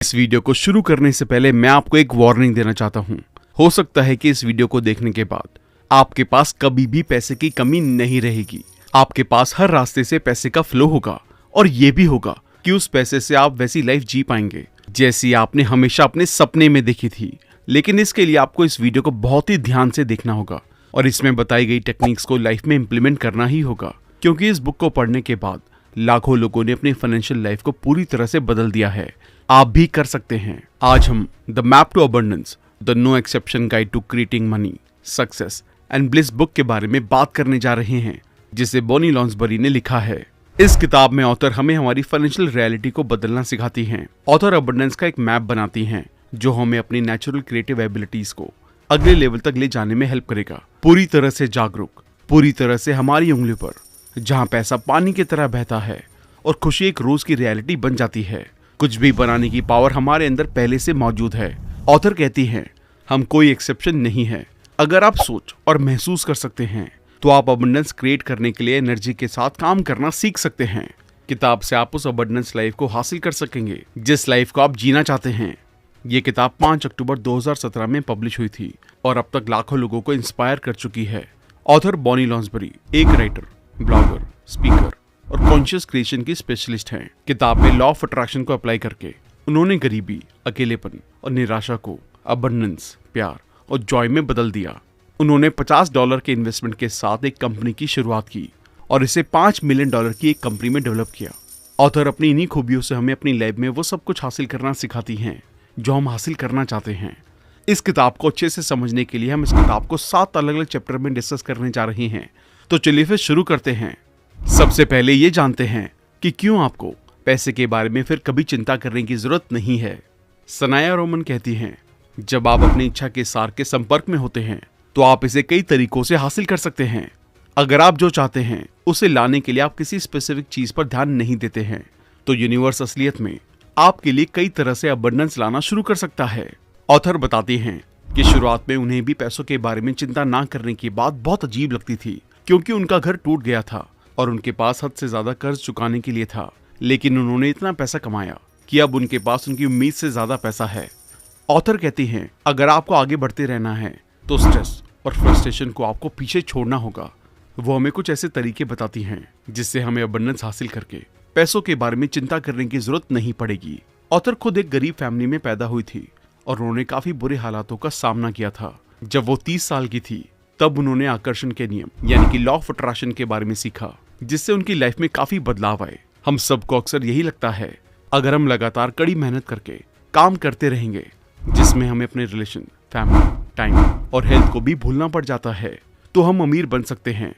इस वीडियो को शुरू करने से पहले मैं आपको एक वार्निंग देना चाहता हूँ। हो सकता है कि इस वीडियो को देखने के बाद आपके पास कभी भी पैसे की कमी नहीं रहेगी। आपके पास हर रास्ते से पैसे का फ्लो होगा और ये भी होगा कि उस पैसे से आप वैसी लाइफ जी पाएंगे जैसी आपने हमेशा अपने सपने में देखी थी। लेकिन इसके लिए आपको इस वीडियो को बहुत ही ध्यान से देखना होगा और इसमें बताई गई टेक्निक्स को लाइफ में इम्प्लीमेंट करना ही होगा, क्योंकि इस बुक को पढ़ने के बाद लाखों लोगों ने अपनी फाइनेंशियल लाइफ को पूरी तरह से बदल दिया है। आप भी कर सकते हैं। आज हम the map to abundance, the no exception guide to creating money, success and bliss book के बारे में बात करने जा रहे हैं, जिसे बॉनी लॉन्सबरी ने लिखा है। इस किताब में ऑथर हमें हमारी फाइनेंशियल रियलिटी को बदलना सिखाती हैं। ऑथर अबंडेंस का एक मैप बनाती हैं जो हमें अपनी नेचुरल क्रिएटिव एबिलिटीज को अगले लेवल तक ले जाने में हेल्प करेगा। पूरी तरह से जागरूक, पूरी तरह से हमारी उंगली पर, जहाँ पैसा पानी की तरह बहता है और खुशी एक रोज की रियलिटी बन जाती है। कुछ भी बनाने की पावर हमारे अंदर पहले से मौजूद है। ऑथर कहती हैं, हम कोई एक्सेप्शन नहीं है। अगर आप सोच और महसूस कर सकते हैं तो आप अबंडेंस क्रिएट करने के लिए एनर्जी के साथ काम करना सीख सकते हैं। किताब से आप उस अबंडेंस लाइफ को हासिल कर सकेंगे जिस लाइफ को आप जीना चाहते हैं। ये किताब 5 अक्टूबर 2017 में पब्लिश हुई थी और अब तक लाखों लोगों को इंस्पायर कर चुकी है। ऑथर बॉनी लॉन्सबरी एक राइटर, ब्लॉगर, स्पीकर और कॉन्शियस क्रिएशन की स्पेशलिस्ट हैं। किताब में लॉ ऑफ अट्रैक्शन को अप्लाई करके उन्होंने गरीबी, अकेलेपन और निराशा को अबंडेंस, प्यार और जॉय में बदल दिया। उन्होंने $50 के इन्वेस्टमेंट के साथ एक कंपनी की शुरुआत की और इसे $5 मिलियन की एक कंपनी में डेवलप किया। ऑथर अपनी इन्हीं खूबियों से हमें अपनी लाइफ में वो सब कुछ हासिल करना सिखाती हैं जो हम हासिल करना चाहते हैं। इस किताब को अच्छे से समझने के लिए हम इस किताब को 7 अलग अलग चैप्टर में डिस्कस करने जा रहे हैं। तो चलिए फिर शुरू करते हैं। सबसे पहले ये जानते हैं कि क्यों आपको पैसे के बारे में फिर कभी चिंता करने की जरूरत नहीं है। सनाया रोमन कहती हैं, जब आप अपनी इच्छा के सार के संपर्क में होते हैं तो आप इसे कई तरीकों से हासिल कर सकते हैं। अगर आप जो चाहते हैं उसे लाने के लिए आप किसी स्पेसिफिक चीज पर ध्यान नहीं देते हैं तो यूनिवर्स असलियत में आपके लिए कई तरह से अबंडेंस लाना शुरू कर सकता है। ऑथर बताती हैं कि शुरुआत में उन्हें भी पैसों के बारे में चिंता ना करने की बात बहुत अजीब लगती थी, क्योंकि उनका घर टूट गया था और उनके पास हद से ज्यादा कर्ज चुकाने के लिए था। लेकिन उन्होंने इतना पैसा कमाया कि अब उनके पास उनकी उम्मीद से ज्यादा पैसा है। ऑथर कहती हैं, अगर आपको आगे बढ़ते रहना है तो स्ट्रेस और फ्रस्ट्रेशन को आपको पीछे छोड़ना होगा। वो हमें कुछ ऐसे तरीके बताती हैं जिससे हमें अबंडेंस हासिल करके पैसों के बारे में चिंता करने की जरूरत नहीं पड़ेगी। ऑथर खुद एक गरीब फैमिली में पैदा हुई थी और उन्होंने काफी बुरे हालातों का सामना किया था। जब वो 30 साल की थी तब उन्होंने आकर्षण के नियम यानी कि लॉ ऑफ अट्रैक्शन के बारे में सीखा, जिससे उनकी लाइफ में काफी बदलाव आए। हम सबको अक्सर यही लगता है, अगर हम लगातार कड़ी मेहनत करके काम करते रहेंगे जिसमें हमें अपने रिलेशन, फैमिली, टाइम और हेल्थ को भी भूलना पड़ जाता है, तो हम अमीर बन सकते हैं।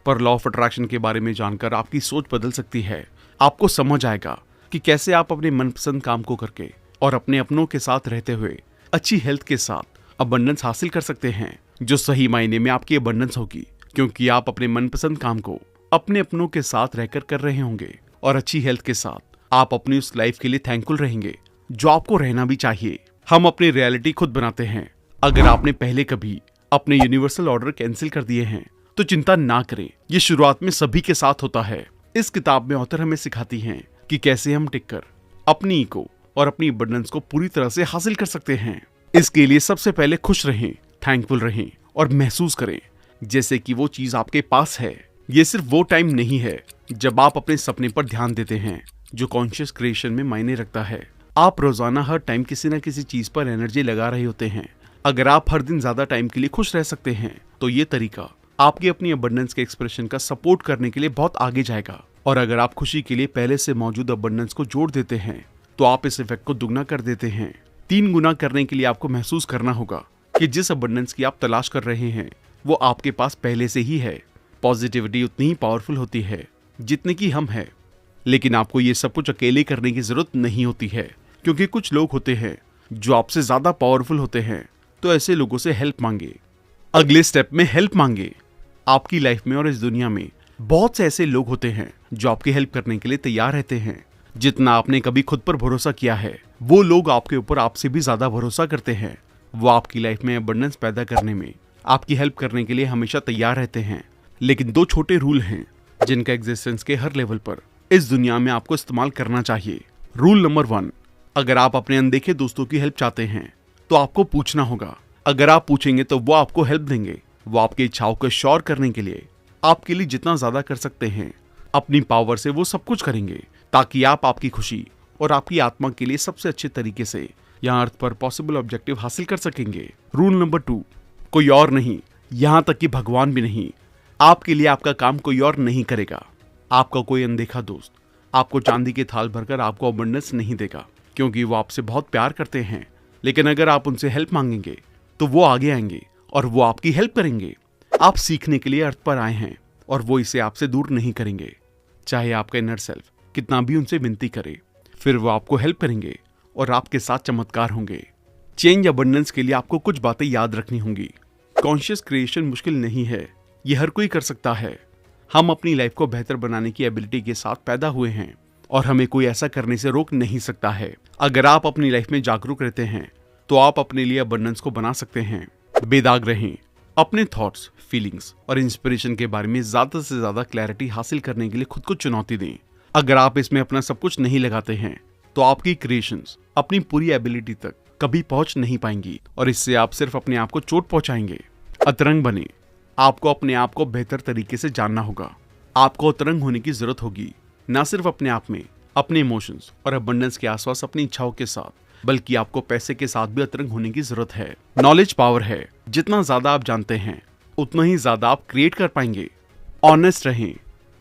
पर लॉ ऑफ अट्रैक्शन के बारे में जानकर आपकी सोच बदल सकती है। आपको समझ आएगा कि कैसे आप अपने मनपसंद काम को करके और अपने अपनों के साथ रहते हुए अच्छी हेल्थ के साथ अबंडेंस हासिल कर सकते हैं, जो सही मायने में आपकी अबंडेंस होगी, क्योंकि आप अपने मनपसंद काम को अपने अपनों के साथ रहकर कर रहे होंगे और अच्छी हेल्थ के साथ आप अपनी उस लाइफ के लिए थैंकफुल रहेंगे जो आपको रहना भी चाहिए। हम अपनी रियलिटी खुद बनाते हैं। अगर आपने पहले कभी अपने यूनिवर्सल ऑर्डर कैंसिल कर दिए हैं तो चिंता ना करें, ये शुरुआत में सभी के साथ होता है। इस किताब में ऑथर हमें सिखाती हैं कि कैसे हम टिककर अपनी ईगो और अपनी अबंडेंस को पूरी तरह से हासिल कर सकते हैं। इसके लिए सबसे पहले खुश रहें, थैंकफुल रहें और महसूस करें जैसे कि वो चीज आपके पास है। ये सिर्फ वो टाइम नहीं है जब आप अपने सपने पर ध्यान देते हैं जो कॉन्शियस क्रिएशन में मायने रखता है। आप रोजाना हर टाइम किसी न किसी चीज पर एनर्जी लगा रहे होते हैं। अगर आप हर दिन ज्यादा टाइम के लिए खुश रह सकते हैं तो ये तरीका आपकी अपनी अबंडेंस के एक्सप्रेशन का सपोर्ट करने के लिए बहुत आगे जाएगा। और अगर आप खुशी के लिए पहले से मौजूद अबंडेंस को जोड़ देते हैं तो आप इस इफेक्ट को दुगना कर देते हैं। 3 गुना करने के लिए आपको महसूस करना होगा कि जिस अबंडेंस की आप तलाश कर रहे हैं वो आपके पास पहले से ही है। पॉजिटिविटी उतनी ही पावरफुल होती है जितने की हम है, लेकिन आपको ये सब कुछ अकेले करने की जरूरत नहीं होती है, क्योंकि कुछ लोग होते हैं जो आपसे ज्यादा पावरफुल होते हैं। तो ऐसे लोगों से हेल्प मांगे। अगले स्टेप में हेल्प मांगे। आपकी लाइफ में और इस दुनिया में बहुत से ऐसे लोग होते हैं जो आपकी हेल्प करने के लिए तैयार रहते हैं। जितना आपने कभी खुद पर भरोसा किया है वो लोग आपके ऊपर आपसे भी ज्यादा भरोसा करते हैं। वो आपकी लाइफ में अबंडेंस पैदा करने में आपकी हेल्प करने के लिए हमेशा तैयार रहते हैं। लेकिन 2 छोटे रूल हैं जिनका एग्जिस्टेंस के हर लेवल पर इस दुनिया में आपको इस्तेमाल करना चाहिए। रूल नंबर 1, अगर आप अपने अनदेखे दोस्तों की हेल्प चाहते हैं तो आपको पूछना होगा। अगर आप पूछेंगे तो वो आपको हेल्प देंगे। वो आपकी इच्छाओं को श्योर करने के लिए आपके लिए जितना ज्यादा कर सकते हैं अपनी पावर से वो सब कुछ करेंगे, ताकि आप आपकी खुशी और आपकी आत्मा के लिए सबसे अच्छे तरीके से यहाँ अर्थ पर पॉसिबल ऑब्जेक्टिव हासिल कर सकेंगे। रूल नंबर 2, कोई और नहीं, यहाँ तक कि भगवान भी नहीं, आपके लिए आपका काम कोई और नहीं करेगा। आपका कोई अनदेखा दोस्त आपको चांदी के थाल भरकर आपको अबंडेंस नहीं देगा, क्योंकि वो आपसे बहुत प्यार करते हैं। लेकिन अगर आप उनसे हेल्प मांगेंगे तो वो आगे आएंगे और वो आपकी हेल्प करेंगे। आप सीखने के लिए अर्थ पर आए हैं और वो इसे आपसे दूर नहीं करेंगे। चाहे आपका इनर सेल्फ कितना भी उनसे विनती करे, फिर वो आपको हेल्प करेंगे और आपके साथ चमत्कार होंगे। चेंज अबंडेंस के लिए आपको कुछ बातें याद रखनी होंगी। कॉन्शियस क्रिएशन मुश्किल नहीं है, ये हर कोई कर सकता है। हम अपनी लाइफ को बेहतर बनाने की एबिलिटी के साथ पैदा हुए हैं और हमें कोई ऐसा करने से रोक नहीं सकता है। अगर आप अपनी लाइफ में जागरूक रहते हैं तो आप अपने लिए अबंडेंस को बना सकते हैं। बेदाग रहें। अपने थॉट्स, फीलिंग्स और इंस्पिरेशन के बारे में ज्यादा से ज्यादा क्लैरिटी हासिल करने के लिए खुद को चुनौती दें। अगर आप इसमें अपना सब कुछ नहीं लगाते हैं तो आपकी क्रिएशंस अपनी पूरी एबिलिटी तक कभी पहुंच नहीं पाएंगी और इससे आप सिर्फ अपने आप को चोट पहुंचाएंगे। अतरंग बने। आपको अपने आप को बेहतर तरीके से जानना होगा। आपको अतरंग होने की जरूरत होगी, न सिर्फ अपने आप में, अपने इमोशंस और अबंडेंस के आसपास अपनी इच्छाओं के साथ, बल्कि आपको पैसे के साथ भी अतरंग होने की जरूरत है। नॉलेज पावर है। जितना ज्यादा आप जानते हैं उतना ही ज्यादा आप क्रिएट कर पाएंगे। ऑनेस्ट रहें।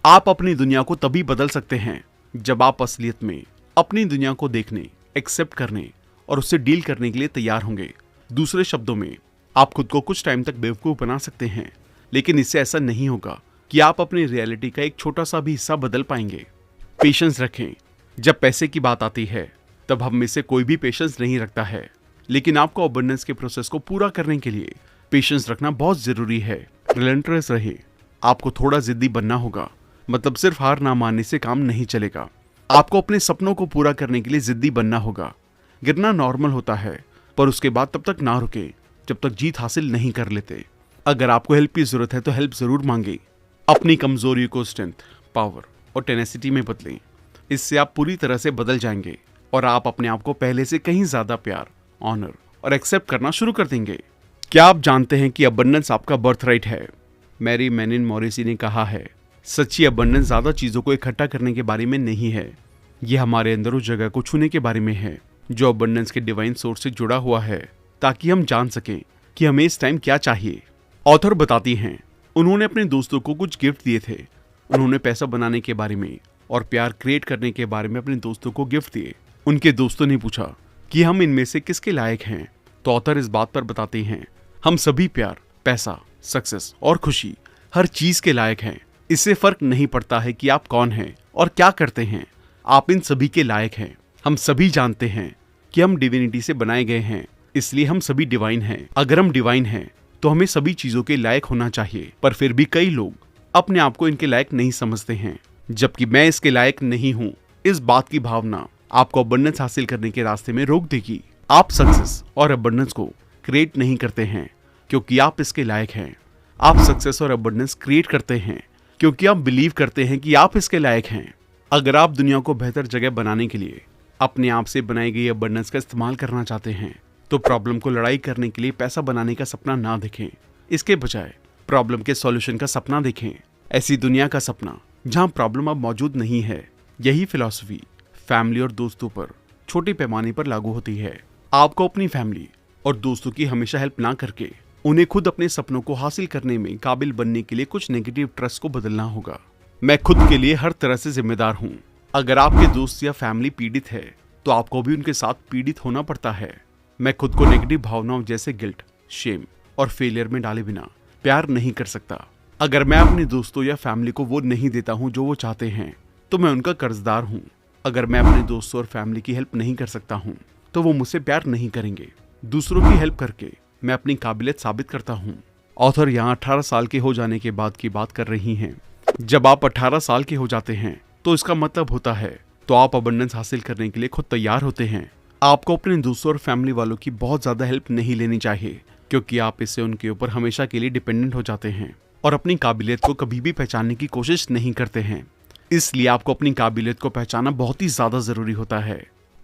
आप अपनी दुनिया को तभी बदल सकते हैं जब आप असलियत में अपनी दुनिया को देखने, एक्सेप्ट करने और उससे डील करने के लिए तैयार होंगे। दूसरे शब्दों में, आप खुद को कुछ टाइम तक बेवकूफ बना सकते हैं, लेकिन इससे ऐसा नहीं होगा कि आप अपनी रियलिटी का एक छोटा सा भी हिस्सा बदल पाएंगे। पेशेंस रखें। जब पैसे की बात आती है तब हम में से कोई भी पेशेंस नहीं रखता है, लेकिन आपको अबंडेंस के प्रोसेस को पूरा करने के लिए पेशेंस रखना बहुत जरूरी है। रिलेंटलेस रहे। आपको थोड़ा जिद्दी बनना होगा, मतलब सिर्फ हार ना मानने से काम नहीं चलेगा। आपको अपने सपनों को पूरा करने के लिए जिद्दी बनना होगा। गिरना नॉर्मल होता है, पर उसके बाद तब तक ना रुके जब तक जीत हासिल नहीं कर लेते। अगर आपको हेल्प की जरूरत है तो हेल्प जरूर मांगे। अपनी कमजोरी को स्ट्रेंथ, पावर और टेनेसिटी में बदलें। इससे आप पूरी तरह से बदल जाएंगे और आप अपने आप को पहले से कहीं ज्यादा प्यार, ऑनर और एक्सेप्ट करना शुरू कर देंगे। क्या आप जानते हैं कि अबंडेंस आपका बर्थराइट है? मैरी मैनिन मॉरिसी ने कहा है, सच्ची अबंडेंस ज्यादा चीजों को इकट्ठा करने के बारे में नहीं है, यह हमारे अंदर उस जगह को छूने के बारे में है जो अबंडेंस के डिवाइन सोर्स से जुड़ा हुआ है, ताकि हम जान सकें कि हमें इस टाइम क्या चाहिए। ऑथर बताती हैं, उन्होंने अपने दोस्तों को कुछ गिफ्ट दिए थे। उन्होंने पैसा बनाने के बारे में और प्यार क्रिएट करने के बारे में अपने दोस्तों को गिफ्ट दिए। उनके दोस्तों ने पूछा कि हम इनमें से किसके लायक हैं, तो ऑथर इस बात पर बताते हैं, हम सभी प्यार, पैसा, सक्सेस और खुशी, हर चीज के लायक हैं। इससे फर्क नहीं पड़ता है कि आप कौन हैं और क्या करते हैं, आप इन सभी के लायक हैं। हम सभी जानते हैं कि हम डिविनिटी से बनाए गए हैं, इसलिए हम सभी डिवाइन हैं। अगर हम डिवाइन हैं तो हमें सभी चीजों के लायक होना चाहिए, पर फिर भी कई लोग अपने आप को इनके लायक नहीं समझते हैं, जबकि मैं इसके लायक नहीं हूँ। इस बात की भावना आपको अबंडेंस हासिल करने के रास्ते में रोक देगी। आप सक्सेस और अबंडेंस को क्रिएट नहीं करते हैं क्योंकि आप इसके लायक हैं। आप सक्सेस और अबंडेंस क्रिएट करते हैं क्योंकि आप बिलीव करते हैं कि आप इसके लायक हैं। अगर आप दुनिया को बेहतर जगह बनाने के लिए अपने आप से बनाई गई अबंडेंस का इस्तेमाल करना चाहते हैं तो प्रॉब्लम को लड़ाई करने के लिए पैसा बनाने का सपना ना देखें। इसके बजाय प्रॉब्लम के सॉल्यूशन का सपना देखें, ऐसी दुनिया का सपना जहां प्रॉब्लम अब मौजूद नहीं है। यही फिलॉसफी फैमिली और दोस्तों पर छोटे पैमाने पर लागू होती है। आपको अपनी फैमिली और दोस्तों की हमेशा हेल्प ना करके उन्हें खुद अपने सपनों को हासिल करने में काबिल बनने के लिए कुछ नेगेटिव ट्रस्ट को बदलना होगा। मैं खुद के लिए हर तरह से जिम्मेदार हूँ। अगर आपके दोस्त या फैमिली पीड़ित है तो आपको भी उनके साथ पीड़ित होना पड़ता है। मैं खुद को नेगेटिव भावनाओं जैसे गिल्ट, शेम और फेलियर में डाले बिना प्यार नहीं कर सकता। अगर मैं अपने दोस्तों या फैमिली को वो नहीं देता हूँ जो वो चाहते हैं तो मैं उनका कर्जदार हूँ। अगर मैं अपने दोस्तों और फैमिली की हेल्प नहीं कर सकता हूँ तो वो मुझसे प्यार नहीं करेंगे। दूसरों की हेल्प करके मैं अपनी काबिलियत साबित करता हूँ। ऑथर यहाँ 18 साल के हो जाने के बाद की बात कर रही हैं। जब आप 18 साल के हो जाते हैं तो इसका मतलब होता है तो आप अबंडेंस हासिल करने के लिए खुद तैयार होते हैं। आपको अपने दोस्तों और फैमिली वालों की बहुत ज्यादा हेल्प नहीं लेनी चाहिए क्योंकि आप इससे उनके ऊपर हमेशा के लिए डिपेंडेंट हो जाते हैं और अपनी काबिलियत को कभी भी पहचानने की कोशिश नहीं करते हैं। इसलिए आपको अपनी काबिलियत को पहचानना बहुत ही ज्यादा जरूरी होता है।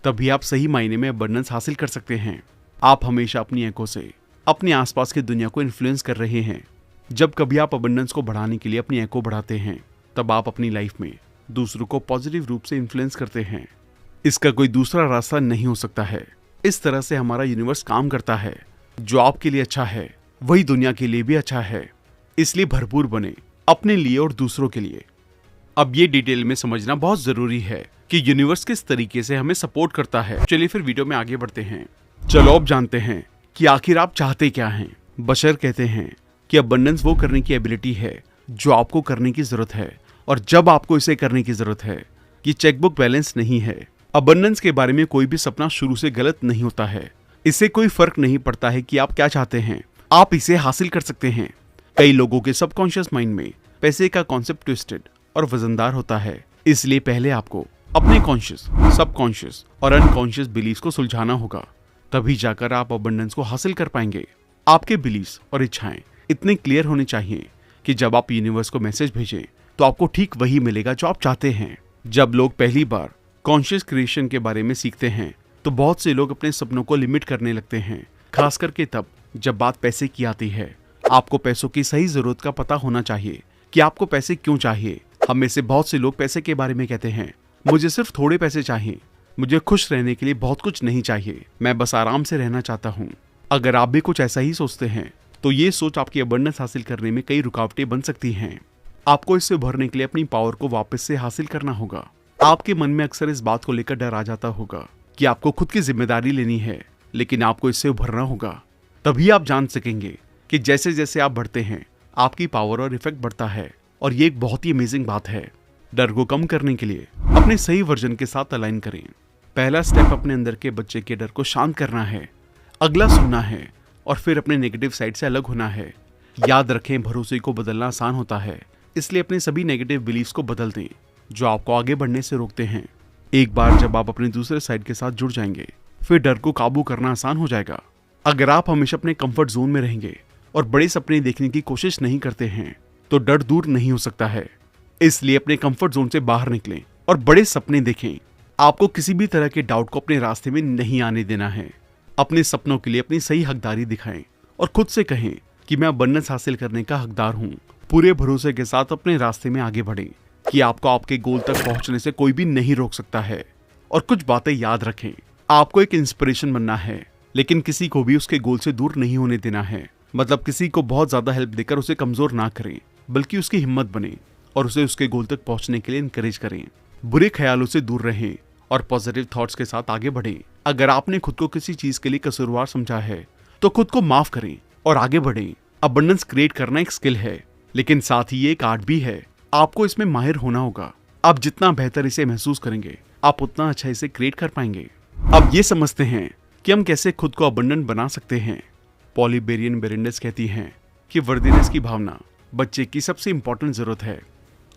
तभी आप सही मायने में अबंडेंस हासिल कर सकते हैं। आप हमेशा अपनी आंखों से अपने आसपास की दुनिया को इन्फ्लुएंस कर रहे हैं। जब कभी आप अबंडेंस को बढ़ाने के लिए अपनी आंखों बढ़ाते हैं, तब आप अपनी लाइफ में दूसरों को पॉजिटिव रूप से इन्फ्लुएंस करते हैं। इसका कोई दूसरा रास्ता नहीं हो सकता है। इस तरह से हमारा यूनिवर्स काम करता है। जो आपके लिए अच्छा है वही दुनिया के लिए भी अच्छा है। इसलिए भरपूर बने अपने लिए और दूसरों के लिए। अब ये डिटेल में समझना बहुत जरूरी है कि यूनिवर्स किस तरीके से हमें सपोर्ट करता है। चलिए फिर वीडियो में आगे बढ़ते हैं। चलो अब जानते हैं कि आखिर आप चाहते क्या हैं। बशर कहते हैं कि अबंडेंस वो करने की एबिलिटी है जो आपको करने की जरूरत है, और जब आपको इसे करने की जरूरत है। कि चेकबुक बैलेंस नहीं है। अबंडेंस के बारे में कोई भी सपना शुरू से गलत नहीं होता है। इससे कोई फर्क नहीं पड़ता है कि आप क्या चाहते हैं, आप इसे हासिल कर सकते हैं। कई लोगों के सबकॉन्शियस माइंड में पैसे का कॉन्सेप्ट ट्विस्टेड और वजनदार होता है। इसलिए पहले आपको अपने कॉन्शियस, सबकॉन्शियस और अनकॉन्शियस बिलीव्स को सुलझाना होगा। तभी जाकर आप अबंडेंस को हासिल कर पाएंगे। आपके बिलीव्स और इच्छाएं इतने क्लियर होने चाहिए कि जब आप यूनिवर्स को मैसेज भेजें तो आपको ठीक वही मिलेगा जो आप चाहते हैं। जब लोग पहली बार कॉन्शियस क्रिएशन के बारे में सीखते हैं तो बहुत से लोग अपने सपनों को लिमिट करने लगते हैं, खास करके तब जब बात पैसे की आती है। आपको पैसों की सही जरूरत का पता होना चाहिए कि आपको पैसे क्यों चाहिए। हम में से बहुत से लोग पैसे के बारे में कहते हैं, मुझे सिर्फ थोड़े पैसे चाहिए, मुझे खुश रहने के लिए बहुत कुछ नहीं चाहिए, मैं बस आराम से रहना चाहता हूँ। अगर आप भी कुछ ऐसा ही सोचते हैं तो ये सोच आपकी अबंडेंस हासिल करने में कई रुकावटें बन सकती हैं। आपको इससे उभरने के लिए अपनी पावर को वापस से हासिल करना होगा। आपके मन में अक्सर इस बात को लेकर डर आ जाता होगा कि आपको खुद की जिम्मेदारी लेनी है, लेकिन आपको इससे उभरना होगा। तभी आप जान सकेंगे कि जैसे जैसे आप बढ़ते हैं आपकी पावर और इफेक्ट बढ़ता है। और ये एक बहुत ही अमेजिंग बात है। डर को कम करने के लिए अपने सही वर्जन के साथ अलाइन करें। पहला स्टेप अपने अंदर के बच्चे के डर को शांत करना है। अगला सुनना है और फिर अपने नेगेटिव साइड से अलग होना है। याद रखें, भरोसे को बदलना आसान होता है, इसलिए अपने सभी नेगेटिव बिलीव्स को बदल दें जो आपको आगे बढ़ने से रोकते हैं। एक बार जब आप अपने दूसरे साइड के साथ जुड़ जाएंगे, फिर डर को काबू करना आसान हो जाएगा। अगर आप हमेशा अपने कंफर्ट जोन में रहेंगे और बड़े सपने देखने की कोशिश नहीं करते हैं तो डर दूर नहीं हो सकता है। इसलिए अपने कंफर्ट जोन से बाहर निकलें और बड़े सपने देखें। आपको किसी भी तरह के डाउट को अपने रास्ते में नहीं आने देना है। अपने सपनों के लिए अपनी सही हकदारी दिखाएं और खुद से कहें कि मैं अबंडेंस हासिल करने का हकदार हूँ। पूरे भरोसे के साथ अपने रास्ते में आगे बढ़ें कि आपको आपके गोल तक पहुंचने से कोई भी नहीं रोक सकता है। और कुछ बातें याद रखें, आपको एक इंस्पिरेशन बनना है, लेकिन किसी को भी उसके गोल से दूर नहीं होने देना है। मतलब किसी को बहुत ज्यादा हेल्प देकर उसे कमजोर ना करें, बल्कि उसकी हिम्मत बने और उसे उसके गोल तक पहुंचने के लिए इनकरेज करें। बुरे ख्यालों से दूर रहें और पॉजिटिव थॉट्स के साथ आगे बढ़ें। अगर आपने खुद को किसी चीज के लिए कसूरवार समझा है तो खुद को माफ करें और आगे बढ़ें। अबंडेंस क्रिएट करना एक स्किल है, लेकिन साथ ही ये एक आर्ट भी है। आपको इसमें माहिर होना होगा। आप जितना बेहतर इसे महसूस करेंगे, आप उतना अच्छा इसे क्रिएट कर पाएंगे। अब ये समझते हैं कि हम कैसे खुद को अबंडेंट बना सकते हैं। पॉली बेरेंडेस कहती हैं कि वर्दीनेस की भावना बच्चे की सबसे इंपॉर्टेंट जरूरत है।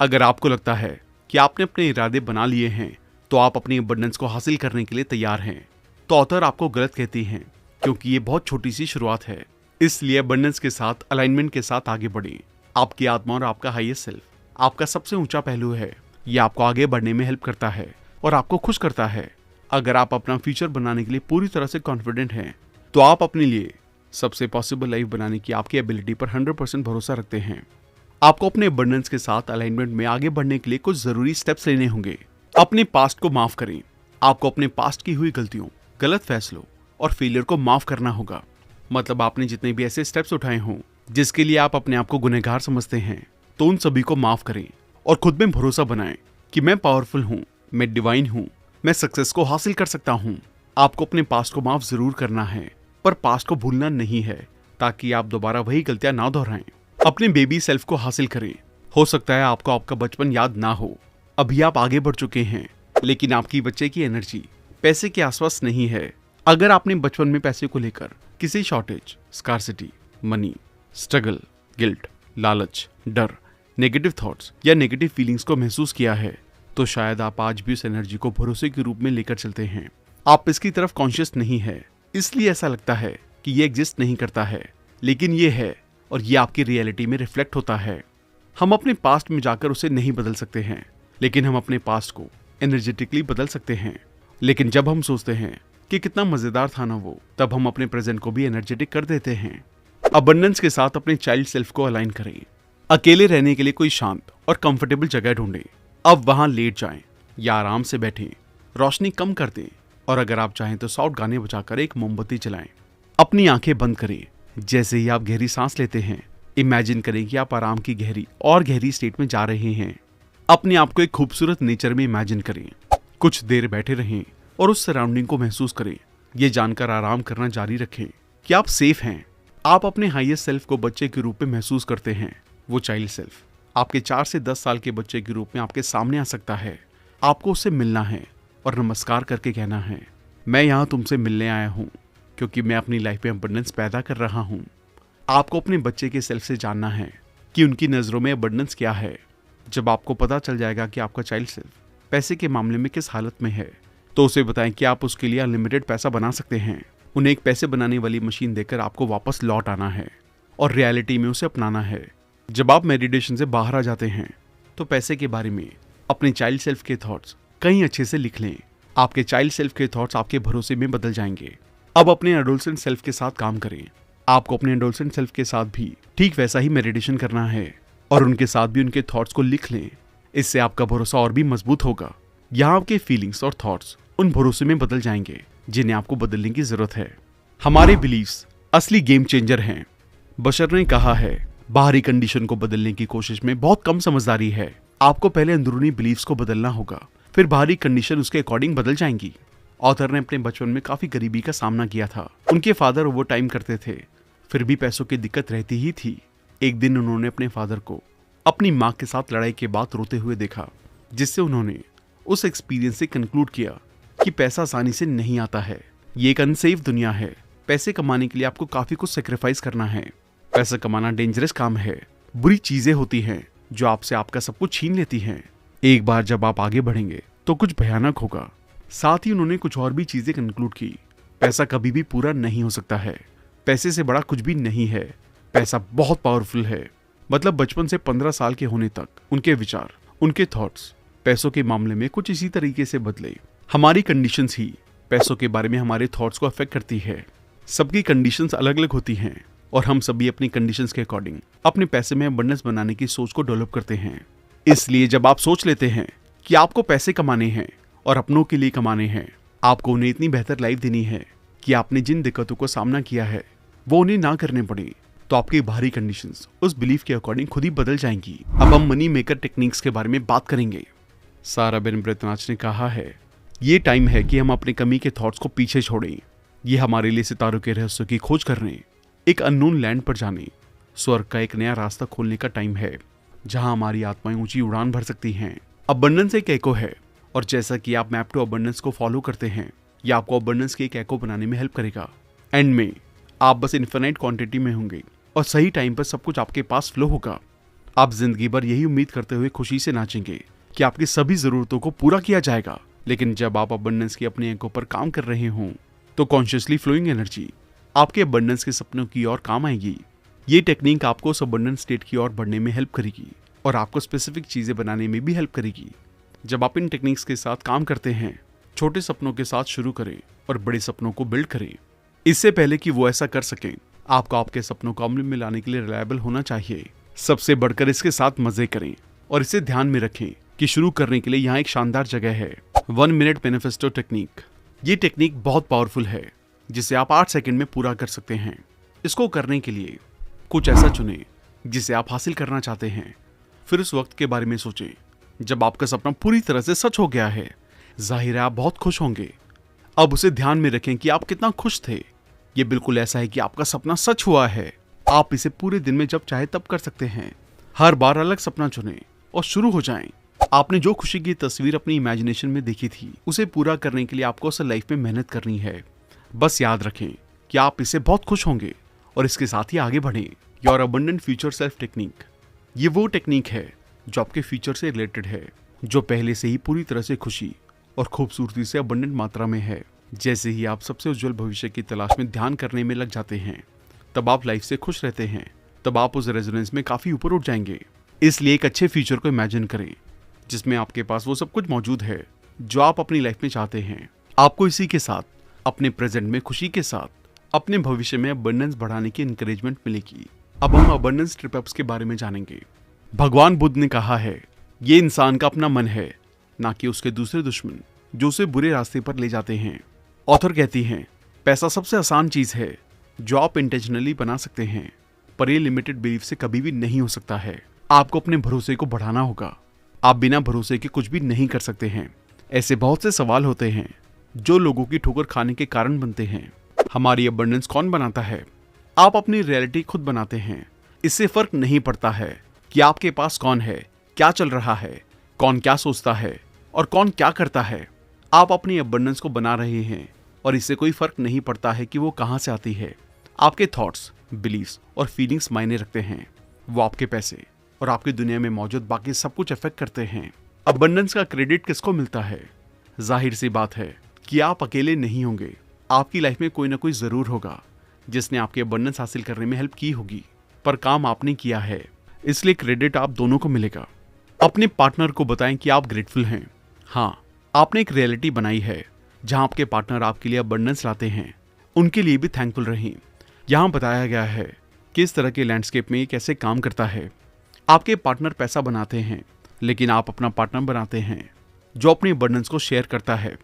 अगर आपको लगता है कि आपने अपने इरादे बना लिए हैं तो आप अपनी अबंडेंस को हासिल करने के लिए तैयार हैं, तो ऑथर आपको गलत कहती हैं, क्योंकि ये बहुत छोटी सी शुरुआत है। इसलिए अबंडेंस के साथ अलाइनमेंट के साथ आगे बढ़ें। आपकी आत्मा और आपका हाईएस्ट सेल्फ आपका सबसे ऊंचा पहलू है। ये आपको आगे बढ़ने में हेल्प करता है और आपको खुश करता है। अगर आप अपना फ्यूचर बनाने के लिए पूरी तरह से कॉन्फिडेंट हैं तो आप अपने लिए सबसे पॉसिबल लाइफ बनाने की आपकी एबिलिटी पर 100% भरोसा रखते हैं। आपको अपने अबंडेंस के साथ अलाइनमेंट में आगे बढ़ने के लिए कुछ जरूरी स्टेप्स लेने होंगे। अपने पास्ट को माफ करें। आपको अपने पास्ट की हुई गलतियों, गलत फैसलों और फेलियर को माफ करना होगा। मतलब आपने जितने भी ऐसे स्टेप्स उठाए हों जिसके लिए आप अपने आप को गुनहगार समझते हैं, तो उन सभी को माफ करें और खुद में भरोसा बनाएं कि मैं पावरफुल हूं, मैं डिवाइन हूं, मैं सक्सेस को हासिल कर सकता हूं। आपको अपने पास्ट को माफ जरूर करना है, पर पास्ट को भूलना नहीं है, ताकि आप दोबारा वही गलतियां ना दोहराएं। अपने बेबी सेल्फ को हासिल करें। हो सकता है आपको आपका बचपन याद ना हो। अभी आप आगे बढ़ चुके हैं, लेकिन आपकी बच्चे की एनर्जी पैसे के आसपास नहीं है। अगर आपने बचपन में पैसे को लेकर किसी shortage, scarcity, money, struggle, guilt, लालच, डर, नेगेटिव थॉट्स या नेगेटिव फीलिंग्स को महसूस किया है, तो शायद आप आज भी उस एनर्जी को भरोसे के रूप में लेकर चलते हैं। आप इसकी तरफ कॉन्शियस नहीं है, इसलिए ऐसा लगता है कि ये एग्जिस्ट नहीं करता है, लेकिन ये है और ये आपकी रियलिटी में रिफ्लेक्ट होता है। हम अपने पास्ट में जाकर उसे नहीं बदल सकते हैं, लेकिन हम अपने पास्ट को एनर्जेटिकली बदल सकते हैं लेकिन जब हम सोचते हैं कि कितना मजेदार था ना वो, तब हम अपने प्रेजेंट को भी एनर्जेटिक कर देते हैं। अबंडेंस के साथ अपने चाइल्ड सेल्फ को अलाइन करें। अकेले रहने के लिए कोई शांत और कंफर्टेबल जगह ढूंढें। अब वहां लेट जाएं या आराम से बैठें, रोशनी कम कर दें और अगर आप चाहें तो सॉफ्ट गाने बजाकर एक मोमबत्ती जलाएं। अपनी आंखें बंद करें। जैसे ही आप गहरी सांस लेते हैं, इमेजिन करें कि आप आराम की गहरी और गहरी स्टेट में जा रहे हैं। अपने आप को एक खूबसूरत नेचर में इमेजिन करें। कुछ देर बैठे रहें और उस सराउंडिंग को महसूस करें। ये जानकर आराम करना जारी रखें कि आप सेफ हैं। आप अपने हाईएस्ट सेल्फ को बच्चे के रूप में महसूस करते हैं। वो चाइल्ड सेल्फ आपके 4 से 10 साल के बच्चे के रूप में आपके सामने आ सकता है। आपको उससे मिलना है और नमस्कार करके कहना है, मैं यहाँ तुमसे मिलने आया हूँ क्योंकि मैं अपनी लाइफ में अबंडेंस पैदा कर रहा हूँ। आपको अपने बच्चे के सेल्फ से जानना है कि उनकी नज़रों में अबंडेंस क्या है। जब आपको पता चल जाएगा कि आपका चाइल्ड सेल्फ पैसे के मामले में किस हालत में है, तो उसे बताएं कि आप उसके लिए अनलिमिटेड पैसा बना सकते हैं। उन्हें एक पैसे बनाने वाली मशीन देकर आपको वापस लौट आना है और रियलिटी में उसे अपनाना है। जब आप मेडिटेशन से बाहर आ जाते हैं तो पैसे के बारे में अपने चाइल्ड सेल्फ के थॉट्स कहीं अच्छे से लिख लें। आपके चाइल्ड सेल्फ के थॉट्स आपके भरोसे में बदल जाएंगे। अब अपने एडोलसेंट सेल्फ के साथ काम करें। आपको अपने एडोलसेंट सेल्फ के साथ भी ठीक वैसा ही मेडिटेशन करना है और उनके साथ भी उनके थॉट्स को लिख लें। इससे आपका भरोसा और भी मजबूत होगा। यहाँ आपके फीलिंग्स और थॉट्स उन भरोसे में बदल जाएंगे जिन्हें आपको बदलने की जरूरत है। हमारे बिलीव्स असली गेम चेंजर हैं। बशर ने कहा है, बाहरी कंडीशन को बदलने की कोशिश में बहुत कम समझदारी है। आपको पहले अंदरूनी बिलीव्स को बदलना होगा, फिर बाहरी कंडीशन उसके अकॉर्डिंग बदल जाएंगी। ऑथर ने अपने बचपन में काफी गरीबी का सामना किया था। उनके फादर ओवर टाइम करते थे, फिर भी पैसों की दिक्कत रहती ही थी। एक दिन उन्होंने अपने फादर को अपनी माँ के साथ लड़ाई के बाद रोते हुए देखा, जिससे उन्होंने उस एक्सपीरियंस से कंक्लूड किया कि पैसा आसानी से नहीं आता है। ये एक अनसेफ दुनिया है। पैसे कमाने के लिए आपको काफी कुछ सेक्रीफाइस करना है। पैसा कमाना डेंजरस काम है। बुरी चीजें होती हैं जो आपसे आपका सब कुछ छीन लेती हैं। एक बार जब आप आगे बढ़ेंगे तो कुछ भयानक होगा। साथ ही उन्होंने कुछ और भी चीजें कंक्लूड की। पैसा कभी भी पूरा नहीं हो सकता है। पैसे से बड़ा कुछ भी नहीं है। पैसा बहुत पावरफुल है। मतलब बचपन से 15 साल के होने तक उनके विचार, उनके थॉट्स पैसों के मामले में कुछ इसी तरीके से बदले। हमारी कंडीशंस ही पैसों के बारे में हमारे थॉट्स को अफेक्ट करती है। सबकी कंडीशंस अलग अलग होती हैं और हम सभी अपनी कंडीशंस के अकॉर्डिंग अपने पैसे में अबंडेंस बनाने की सोच को डेवलप करते हैं। इसलिए जब आप सोच लेते हैं कि आपको पैसे कमाने हैं और अपनों के लिए कमाने हैं, आपको उन्हें इतनी बेहतर लाइफ देनी है कि आपने जिन दिक्कतों को सामना किया है वो उन्हें ना करने पड़े, तो आपकी बाहरी कंडीशंस उस बिलीफ के अकॉर्डिंग खुद ही बदल जाएंगी। अब हम मनी मेकर टेक्निक्स के बारे में बात करेंगे। सारा बेन ब्रेतनाच ने कहा है, ये टाइम है कि हम अपने कमी के थॉट्स को पीछे छोड़ें। ये हमारे लिए सितारों के रहस्यों की खोज करने, एक अननोन लैंड पर जाने, स्वर्ग का एक नया रास्ता खोलने का टाइम है, जहां हमारी आत्माएं ऊंची उड़ान भर सकती हैं। अबंडेंस एक एको है और जैसा कि आप मैप टू अबंडेंस को फॉलो करते हैं, यह आपको अबंडेंस की एक एको बनाने में हेल्प करेगा। एंड में आप बस इन्फिनाइट क्वांटिटी में होंगे और सही टाइम पर सब कुछ आपके पास फ्लो होगा। आप जिंदगी भर यही उम्मीद करते हुए खुशी से नाचेंगे कि आपकी सभी जरूरतों को पूरा किया जाएगा। लेकिन जब आप अबंडेंस की अपनी एको पर काम कर रहे हों, तो कॉन्शियसली फ्लोइंग एनर्जी आपके अबंडेंस के सपनों की ओर काम आएगी। ये टेक्निक आपको उस अबंडेंस स्टेट की ओर बढ़ने में हेल्प करेगी और आपको स्पेसिफिक चीजें बनाने में भी हेल्प करेगी। जब आप इन टेक्निक्स के साथ काम करते हैं, छोटे सपनों के साथ शुरू करें और बड़े सपनों को बिल्ड करें। इससे पहले कि वो ऐसा कर सकें, आपको आपके सपनों को अमल में लाने के लिए रिलायबल होना चाहिए। सबसे बढ़कर इसके साथ मजे करें और इसे ध्यान में रखें कि शुरू करने के लिए यहाँ एक शानदार जगह है, 1 मिनट मैनिफेस्टो टेक्निक। ये टेक्निक बहुत पावरफुल है जिसे आप 8 सेकंड में पूरा कर सकते हैं। इसको करने के लिए कुछ ऐसा चुनें जिसे आप हासिल करना चाहते हैं। फिर उस वक्त के बारे में सोचें जब आपका सपना पूरी तरह से सच हो गया है। जाहिर है आप बहुत खुश होंगे। अब उसे ध्यान में रखें कि आप कितना खुश थे। ये बिल्कुल ऐसा है कि आपका सपना सच हुआ है। आप इसे पूरे दिन में जब चाहे तब कर सकते हैं। हर बार अलग सपना चुनें और शुरू हो जाएं। आपने जो खुशी की तस्वीर अपनी इमेजिनेशन में देखी थी, उसे पूरा करने के लिए आपको असल लाइफ में मेहनत करनी है। बस याद रखें कि आप इससे बहुत खुश होंगे और इसके साथ ही आगे बढ़ें। Your abundant future self technique, ये वो टेक्निक है जो आपके फ्यूचर से रिलेटेड है, जो पहले से ही पूरी तरह से खुशी और खूबसूरती से अबंडेंट मात्रा में है। जैसे ही आप सबसे उज्जवल भविष्य की तलाश में ध्यान करने में लग जाते हैं, तब आप लाइफ से खुश रहते हैं। तब आप उस रेजोनेंस में काफी ऊपर उठ जाएंगे। इसलिए एक अच्छे फ्यूचर को इमेजिन करें जिसमें आपके पास वो सब कुछ मौजूद है जो आप अपनी लाइफ में चाहते हैं। आपको इसी के साथ अपने प्रेजेंट में खुशी के साथ अपने भविष्य में अबंडेंस बढ़ाने की एनकरेजमेंट मिलेगी। अब हम अबंडेंस ट्रिप के बारे में जानेंगे। भगवान बुद्ध ने कहा है, ये इंसान का अपना मन है, ना कि उसके दूसरे दुश्मन जो उसे बुरे रास्ते पर ले जाते हैं। ऑथर कहती हैं, पैसा सबसे आसान चीज है जो आप इंटेंशनली बना सकते हैं, पर ये लिमिटेड बिलीफ से कभी भी नहीं हो सकता है। आपको अपने भरोसे को बढ़ाना होगा। आप बिना भरोसे के कुछ भी नहीं कर सकते हैं। ऐसे बहुत से सवाल होते हैं जो लोगों की ठोकर खाने के कारण बनते हैं। हमारी अबंडेंस कौन बनाता है? आप अपनी रियलिटी खुद बनाते हैं। इससे फर्क नहीं पड़ता है कि आपके पास कौन है, क्या चल रहा है, कौन क्या सोचता है और कौन क्या करता है। आप अपनी अबंडेंस को बना रहे हैं और इससे कोई फर्क नहीं पड़ता है कि वो कहां से आती है। आपके थॉट्स, बिलीफ्स और फीलिंग्स मायने रखते हैं। वो आपके पैसे और आपकी दुनिया में मौजूद बाकी सब कुछ अफेक्ट करते हैं। अबंडेंस का क्रेडिट किसको मिलता है? जाहिर सी बात है कि आप अकेले नहीं होंगे। आपकी लाइफ में कोई ना कोई जरूर होगा जिसने आपके अबंडेंस हासिल करने में हेल्प की होगी, पर काम आपने किया है, इसलिए क्रेडिट आप दोनों को मिलेगा। अपने पार्टनर को बताएं कि आप ग्रेटफुल हैं। हाँ, आपने एक रियलिटी बनाई है जहां आपके पार्टनर आपके लिए अबंडेंस लाते हैं। उनके लिए भी थैंकफुल रहें। यहाँ बताया गया है कि इस तरह के लैंडस्केप में ये कैसे काम करता है। आपके पार्टनर पैसा बनाते हैं, लेकिन आप अपना पार्टनर बनाते हैं जो अपनी अबंडेंस को शेयर करता है।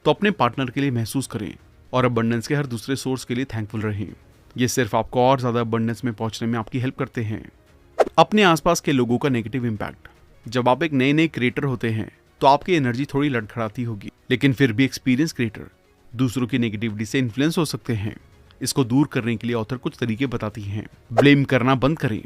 तो अपने पार्टनर के लिए महसूस करें और अबंडेंस के हर दूसरे सोर्स के लिए थैंकफुल रहें। ये सिर्फ आपको और ज्यादा अबंडेंस में पहुंचने में आपकी हेल्प करते हैं। अपने आसपास के लोगों का नेगेटिव इम्पैक्ट। जब आप एक नए क्रिएटर होते हैं तो आपकी एनर्जी थोड़ी लड़खड़ाती होगी, लेकिन फिर भी एक्सपीरियंस क्रिएटर दूसरों की नेगेटिविटी से इन्फ्लुएंस हो सकते हैं। इसको दूर करने के लिए ऑथर कुछ तरीके बताती हैं। ब्लेम करना बंद करें।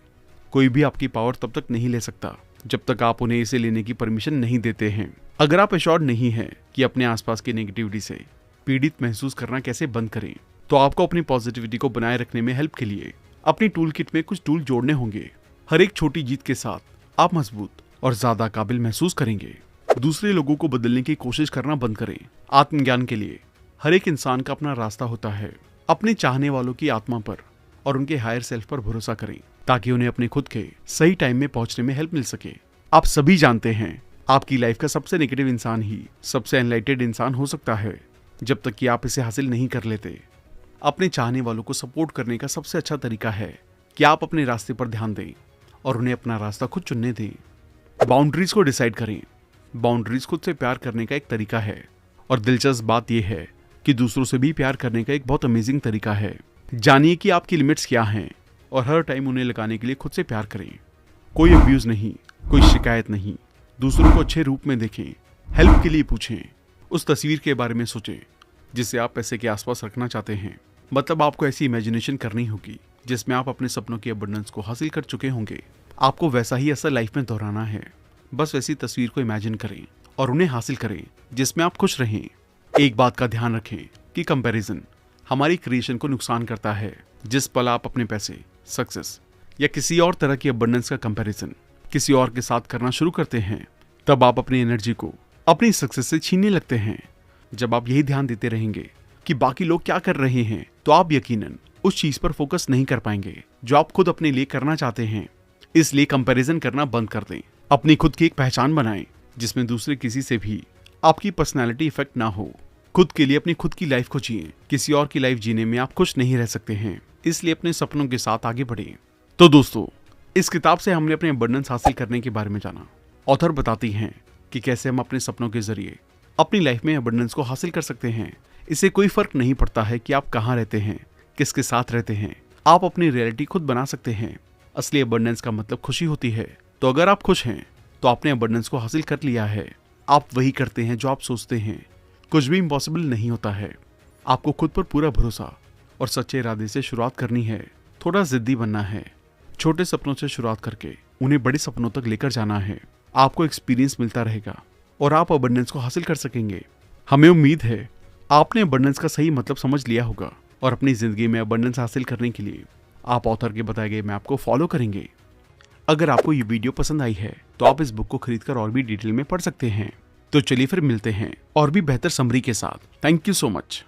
कोई भी आपकी पावर तब तक नहीं ले सकता जब तक आप उन्हें इसे लेने की परमिशन नहीं देते हैं। अगर आप एश्योर्ड नहीं है कि अपने आसपास की नेगेटिविटी से पीड़ित महसूस करना कैसे बंद करें, तो आपको अपनी पॉजिटिविटी को बनाए रखने में हेल्प के लिए अपनी टूल किट में कुछ टूल जोड़ने होंगे। हर एक छोटी जीत के साथ आप मजबूत और ज्यादा काबिल महसूस करेंगे। दूसरे लोगों को बदलने की कोशिश करना बंद करें। आत्मज्ञान के लिए हर एक इंसान का अपना रास्ता होता है। अपने चाहने वालों की आत्मा पर और उनके हायर सेल्फ पर भरोसा करें ताकि उन्हें अपने खुद के सही टाइम में पहुंचने में हेल्प मिल सके। आप सभी जानते हैं, आपकी लाइफ का सबसे नेगेटिव इंसान ही सबसे एनलाइटेड इंसान हो सकता है जब तक कि आप इसे हासिल नहीं कर लेते। अपने चाहने वालों को सपोर्ट करने का सबसे अच्छा तरीका है कि आप अपने रास्ते पर ध्यान दें और उन्हें अपना रास्ता खुद चुनने दें। बाउंड्रीज को डिसाइड करें। बाउंड्रीज खुद से प्यार करने का एक तरीका है और दिलचस्प बात यह है कि दूसरों से भी प्यार करने का एक बहुत अमेजिंग तरीका है। जानिए कि आपकी लिमिट्स क्या हैं और हर टाइम उन्हें लगाने के लिए खुद से प्यार करें। कोई अब्यूज नहीं, कोई शिकायत नहीं। दूसरों को अच्छे रूप में देखें। हेल्प के लिए पूछें। उस तस्वीर के बारे में सोचें जिसे आप पैसे के आसपास रखना चाहते हैं। मतलब आपको ऐसी इमेजिनेशन करनी होगी जिसमें आप अपने सपनों की अबंडेंस को हासिल कर चुके होंगे। आपको वैसा ही असल लाइफ में दोहराना है। बस वैसी तस्वीर को इमेजिन करें और उन्हें हासिल करें जिसमें आप खुश रहें। एक बात का ध्यान रखें कि कंपैरिजन हमारी क्रिएशन को नुकसान करता है। जिस पल आप अपने पैसे, सक्सेस या किसी और तरह की अबंडेंस का कंपैरिजन किसी और के साथ करना शुरू करते हैं, तब आप अपनी एनर्जी को अपनी सक्सेस से छीनने लगते हैं। जब आप यही ध्यान देते रहेंगे कि बाकी लोग क्या कर रहे हैं, तो आप यकीनन उस चीज पर फोकस नहीं कर पाएंगे जो आप खुद अपने लिए करना चाहते हैं। इसलिए कंपैरिजन करना बंद कर दें। अपनी खुद की एक पहचान बनाएं जिसमें दूसरे किसी से भी आपकी पर्सनैलिटी इफेक्ट ना हो। खुद के लिए अपनी खुद की लाइफ को जिए। किसी और की लाइफ जीने में आप खुश नहीं रह सकते हैं, इसलिए अपने सपनों के साथ आगे बढ़ें। तो दोस्तों, इस किताब से हमने अपने अबंडेंस हासिल करने के बारे में जाना। ऑथर बताती हैं कि कैसे हम अपने सपनों के जरिए अपनी लाइफ में अबंडेंस को हासिल कर सकते हैं। इससे कोई फर्क नहीं पड़ता है कि आप कहाँ रहते हैं, किसके साथ रहते हैं। आप अपनी रियलिटी खुद बना सकते हैं। असली अबंडेंस का मतलब खुशी होती है। तो अगर आप खुश हैं तो आपने अबंडेंस को हासिल कर लिया है। आप वही करते हैं जो आप सोचते हैं। कुछ भी इम्पॉसिबल नहीं होता है। आपको खुद पर पूरा भरोसा और सच्चे इरादे से शुरुआत करनी है। थोड़ा जिद्दी बनना है। छोटे सपनों से शुरुआत करके उन्हें बड़े सपनों तक लेकर जाना है। आपको एक्सपीरियंस मिलता रहेगा और आप अबंडेंस को हासिल कर सकेंगे। हमें उम्मीद है आपने अबंडेंस का सही मतलब समझ लिया होगा और अपनी जिंदगी में अबंडेंस हासिल करने के लिए आप ऑथर के बताए गए मैप को फॉलो करेंगे। अगर आपको ये वीडियो पसंद आई है तो आप इस बुक को खरीदकर और भी डिटेल में पढ़ सकते हैं। तो चलिए फिर मिलते हैं और भी बेहतर समरी के साथ। Thank you so much.